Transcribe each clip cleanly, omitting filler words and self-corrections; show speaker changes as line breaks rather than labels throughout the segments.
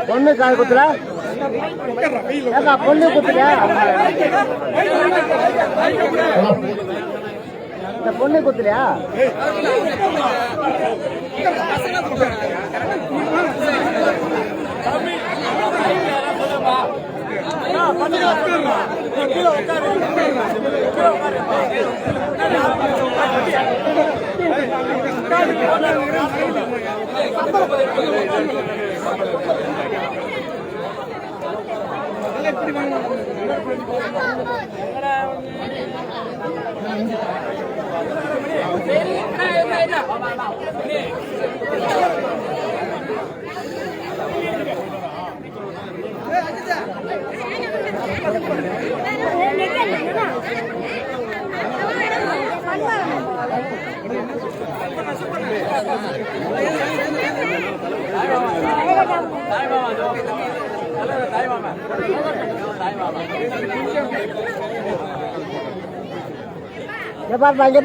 பொண்ணு கால் குத்துற பொண்ணு குத்துற இந்த பொண்ணு குத்துறியா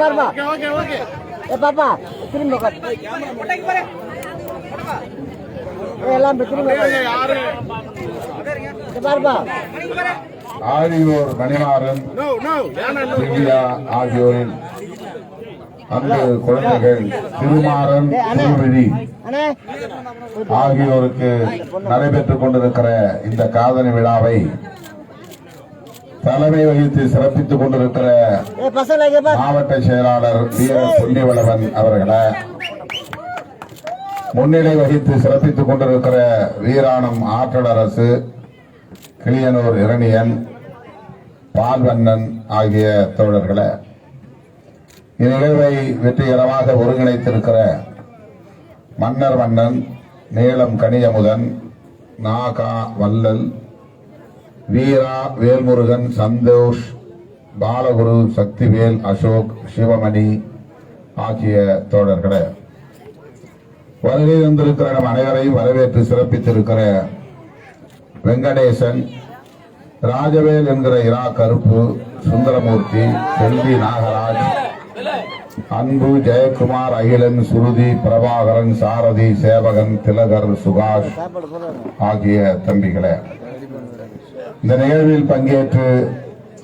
பாப்பா பாப்பா திரும்ப எல்லாம் பாருப்பா
ஆரியூர் மணிமாறன் திவ்யா ஆகியோரின் அன்பு குழந்தைகள் திருமாறன் திருவிழி ஆகியோருக்கு நடைபெற்றுக் கொண்டிருக்கிற இந்த காதணி விழாவை தலைமை வகித்து சிறப்பித்துக் கொண்டிருக்கிற மாவட்ட செயலாளர் வீரர் பொன்னிவளவன் அவர்களை, முன்னிலை வகித்து சிறப்பித்துக் கொண்டிருக்கிற வீராணம் ஆற்றலரசு, கிளியனூர் இரணியன், பால்வண்ணன் ஆகிய தோழர்களை, இந்நிகழ்வை வெற்றிகரமாக ஒருங்கிணைத்திருக்கிற மன்னர் மன்னன், நீளம் கனியமுதன், நாகா வல்லல், வீரா வேல்முருகன், சந்தோஷ், பாலகுரு, சக்திவேல், அசோக், சிவமணி ஆகிய தோழர்களை, வருகை வந்திருக்கிற நம் அனைவரையும் வரவேற்று சிறப்பித்திருக்கிற வெங்கடேசன், ராஜவேல் என்கிற இரா கருப்பு, சுந்தரமூர்த்தி, செல்வி நாகராஜ், அன்பு, ஜெயக்குமார், அகிலன், சுருதி, பிரபாகரன், சாரதி, சேவகன், திலகர், சுகாஷ் ஆகிய தம்பிகளை, இந்த நிகழ்வில் பங்கேற்று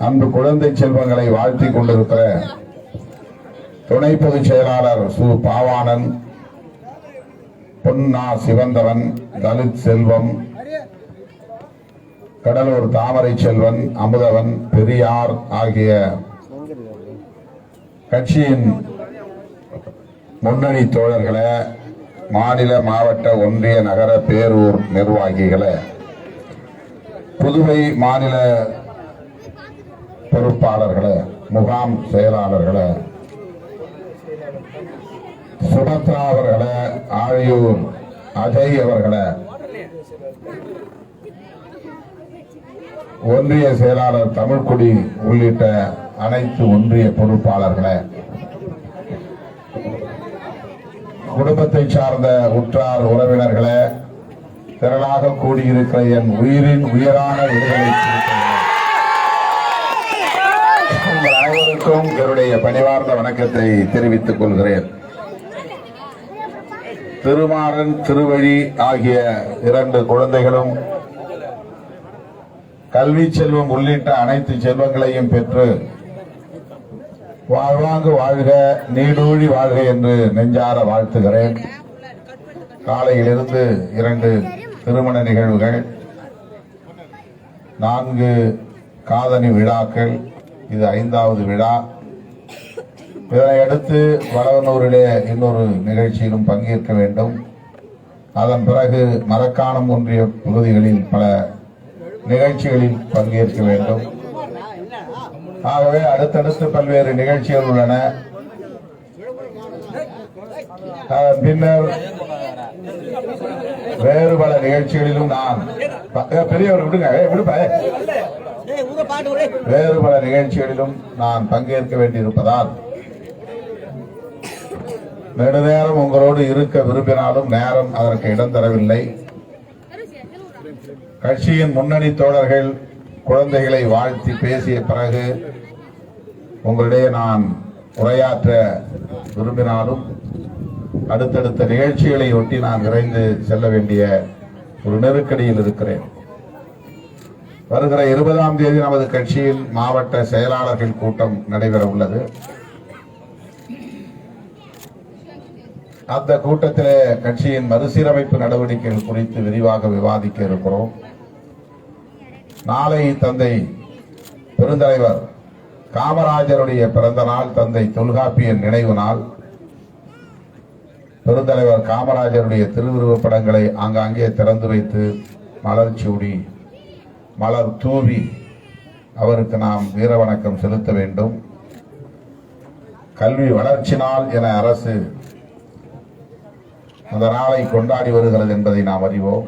அன்பு குழந்தை செல்வங்களை வாழ்த்திக் கொண்டிருக்கிற துணை பொதுச் செயலாளர் சு பாவாணன், பொன்னா சிவந்தவன், தலித் செல்வம், கடலூர் தாமரை செல்வன், அமுதவன், பெரியார் ஆகிய கட்சியின் முன்னணி தோழர்களை, மாநில, மாவட்ட, ஒன்றிய, நகர, பேரூர் நிர்வாகிகளை, புதுவை மாநில பொறுப்பாளர்களை, முகாம் செயலாளர்களை, சுபத்ரா அவர்களை, ஆழியூர் அஜய் அவர்களை, ஒன்றிய செயலாளர் தமிழ்குடி உள்ளிட்ட அனைத்து ஒன்றிய பொறுப்பாளர்களை, குடும்பத்தை சார்ந்த உற்றார் உறவினர்களை, திரளாக கூடியிருக்கிற என் உயிரின் உயரான விடுதலை உங்கள் அனைவருக்கும் என்னுடைய பணிவார்ந்த வணக்கத்தை தெரிவித்துக் கொள்கிறேன். திருமாறன், திருவழி ஆகிய இரண்டு குழந்தைகளும் கல்வி செல்வம் உள்ளிட்ட அனைத்து செல்வங்களையும் பெற்று வாழ்வாங்கு வாழ்க, நீடூழி வாழ்க என்று நெஞ்சார வாழ்த்துகிறேன். காலையிலிருந்து 2 திருமண நிகழ்வுகள், 4 காதணி விழாக்கள், இது 5வது விழா. இதனையடுத்து வடவனூரிலே இன்னொரு நிகழ்ச்சியிலும் பங்கேற்க வேண்டும். அதன் பிறகு மரக்காணம் ஒன்றிய பகுதிகளில் பல நிகழ்ச்சிகளில் பங்கேற்க வேண்டும். ஆகவே அடுத்தடுத்து பல்வேறு நிகழ்ச்சிகள் உள்ளன. பின்னர் வேறு பல நிகழ்ச்சிகளிலும் நான் பெரியவர் விடுப்ப வேறு பல நிகழ்ச்சிகளிலும் நான் பங்கேற்க வேண்டியிருப்பதால் நெடுநேரம் உங்களோடு இருக்க விரும்பினாலும் நேரம் அதற்கு இடம் தரவில்லை. கட்சியின் முன்னணி தோழர்கள் குழந்தைகளை வாழ்த்தி பேசிய பிறகு உங்களிடையே நான் உரையாற்ற விரும்பினாலும் அடுத்தடுத்த நிகழ்ச்சிகளை ஒட்டி நான் விரைந்து செல்ல வேண்டிய ஒரு நெருக்கடியில் இருக்கிறேன். வருகிற 20ஆம் தேதி நமது கட்சியின் மாவட்ட செயலாளர்கள் கூட்டம் நடைபெற உள்ளது. அந்த கூட்டத்திலே கட்சியின் மறுசீரமைப்பு நடவடிக்கைகள் குறித்து விரிவாக விவாதிக்க இருக்கிறோம். நாளை தந்தை பெருந்தலைவர் காமராஜருடைய பிறந்த நாள், தந்தை தொல்காப்பியன் நினைவு நாள். பெருந்தலைவர் காமராஜருடைய திருவுருவப் படங்களை ஆங்காங்கே திறந்து வைத்து மலர் சூடி மலர் தூவி அவருக்கு நாம் வீர வணக்கம் செலுத்த வேண்டும். கல்வி வளர்ச்சி நாள் என அரசு அந்த நாளை கொண்டாடி வருகிறது என்பதை நாம் அறிவோம்.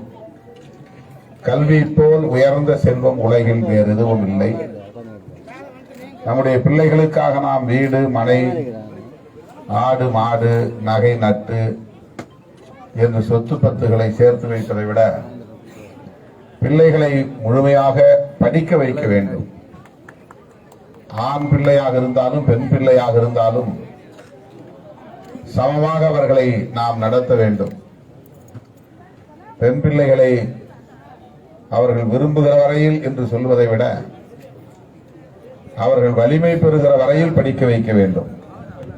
கல்வி போல் உயர்ந்த செல்வம் உலகில் வேறு எதுவும் இல்லை. நம்முடைய பிள்ளைகளுக்காக நாம் வீடு, மனை, ஆடு, மாடு, நகை, நட்டு என்று சொத்து பத்துகளை சேர்த்து வைப்பதை விட பிள்ளைகளை முழுமையாக படிக்க வைக்க வேண்டும். ஆண் பிள்ளையாக இருந்தாலும் பெண் பிள்ளையாக இருந்தாலும் சமமாக அவர்களை நாம் நடத்த வேண்டும். பெண் பிள்ளைகளை அவர்கள் விரும்புகிற வரையில் என்று சொல்வதை விட அவர்கள் வலிமை பெறுகிற வரையில் படிக்க வைக்க வேண்டும்.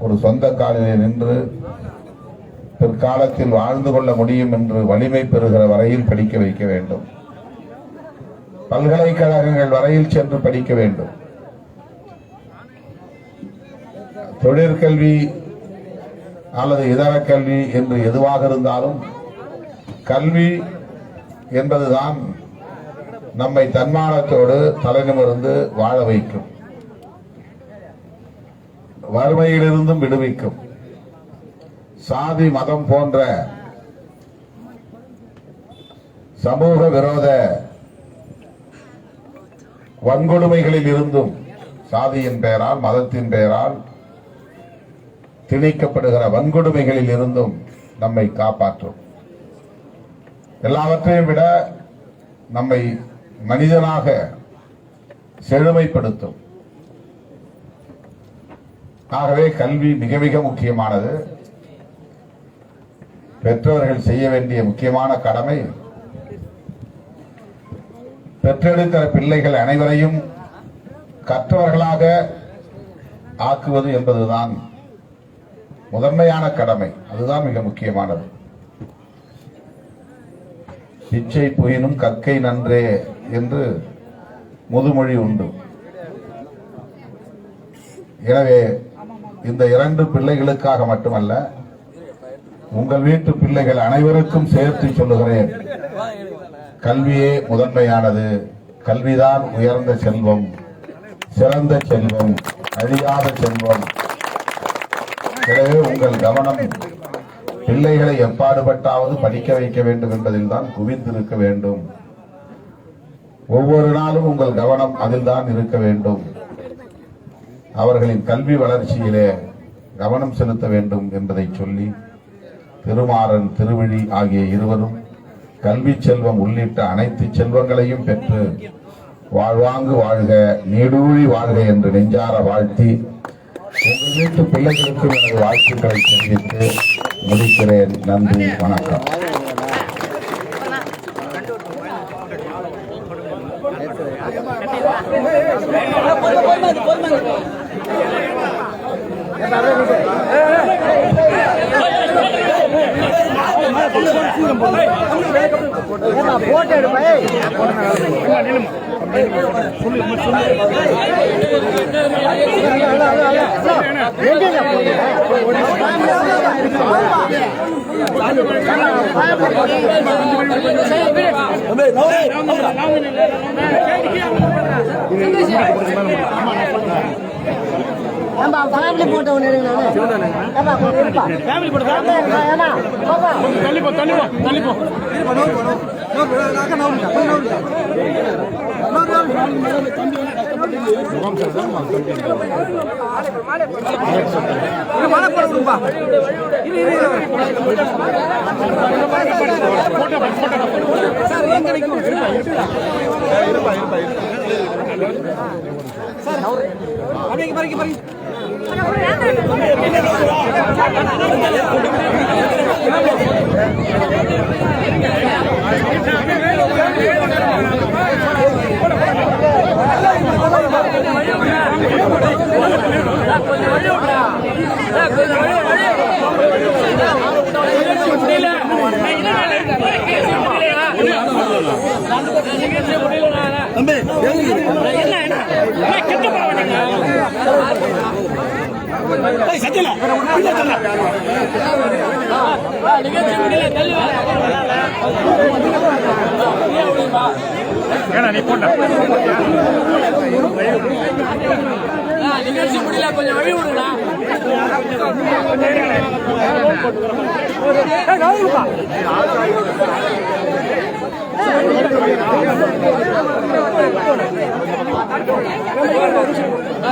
ஒரு சொந்த காலிலே நின்று பிற்காலத்தில் வாழ்ந்து கொள்ள முடியும் என்று வலிமை பெறுகிற வரையில் படிக்க வைக்க வேண்டும். பல்கலைக்கழகங்கள் வரையில் சென்று படிக்க வேண்டும். தொழிற்கல்வி அல்லது இதர கல்வி என்று எதுவாக இருந்தாலும் கல்வி என்பதுதான் நம்மை தன்மானத்தோடு தலைநிமிர்ந்து வாழ வைக்கும், வறுமையிலிருந்தும் விடுவிக்கும். சாதி மதம் போன்ற சமூக விரோத வன்கொடுமைகளில் இருந்தும் சாதியின் பெயரால், மதத்தின் பெயரால் திணிக்கப்படுகிற வன்கொடுமைகளில் இருந்தும் நம்மை காப்பாற்றும். எல்லாவற்றையும் விட நம்மை மனிதனாக செழுமைப்படுத்தும். ஆகவே கல்வி மிக மிக முக்கியமானது. பெற்றோர்கள் செய்ய வேண்டிய முக்கியமான கடமை பெற்றெடுக்கிற பிள்ளைகள் அனைவரையும் கற்றவர்களாக ஆக்குவது என்பதுதான் முதன்மையான கடமை. அதுதான் மிக முக்கியமானது. பிச்சை புயினும் கற்கை நன்றே என்று முதுமொழி உண்டு. எனவே இந்த 2 பிள்ளைகளுக்காக மட்டுமல்ல, உங்கள் வீட்டு பிள்ளைகள் அனைவருக்கும் சேர்த்து சொல்லுகிறேன், கல்வியே முதன்மையானது. கல்விதான் உயர்ந்த செல்வம், சிறந்த செல்வம், அழியாத செல்வம். எனவே உங்கள் கவனம் பிள்ளைகளை எப்பாடுபட்டாவது படிக்க வைக்க வேண்டும் என்பதில் தான் குவிந்திருக்க வேண்டும். ஒவ்வொரு நாளும் உங்கள் கவனம் அதில் தான் இருக்க வேண்டும். அவர்களின் கல்வி வளர்ச்சியிலே கவனம் செலுத்த வேண்டும் என்பதை சொல்லி, திருமாறன், திருவிழி ஆகிய இருவரும் கல்வி செல்வம் உள்ளிட்ட அனைத்து செல்வங்களையும் பெற்று வாழ்வாங்கு வாழ்க, நீடூழி வாழ்க என்று நெஞ்சார வாழ்த்தி உங்கள் வீட்டு பிள்ளைகளுக்கும் எனது வாழ்த்துக்களை தெரிவித்து முடிக்கிறேன். நன்றி, வணக்கம்.
போட்டோ எடுப்பேன். நம்ம ஃபேமிலி போட்டோ ஒன்று எடுங்க. ஏமா இருப்பா ஃபேமிலி போட்டோ ஏமா பாப்பா தள்ளி போ
நீ போட்ட
நிகழ்ச்சி முடியல, கொஞ்சம் வழி விடுங்களா.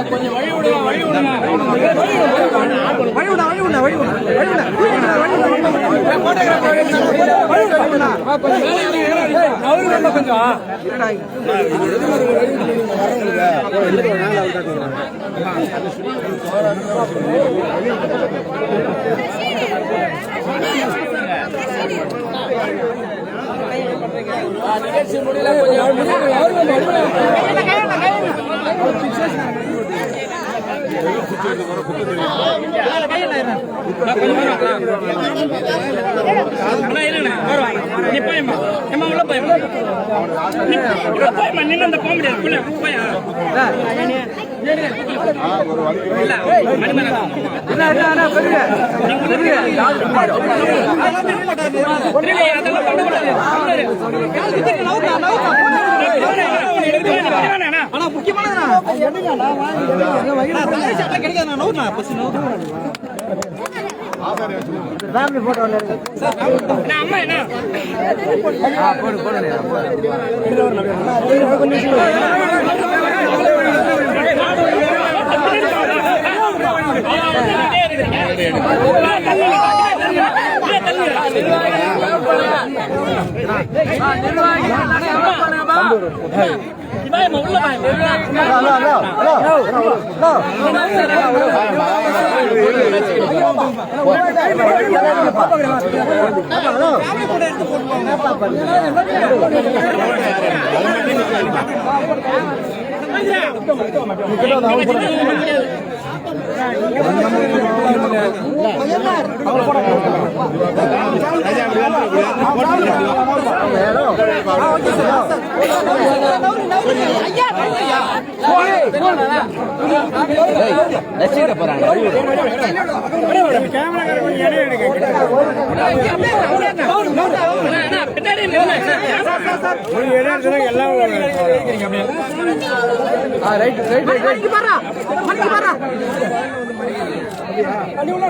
கொஞ்சம் வழி விடுங்க, வழி விடுங்க, நிகழ்ச்சி முடியல,
ஃபேமிலி போட்டோ ஒன்று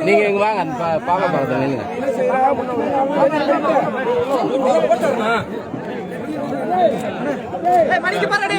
நீங்க இங்க வாங்க, பாப்பா படத்தை நில்லுங்க. மணிக்கு பாருடி.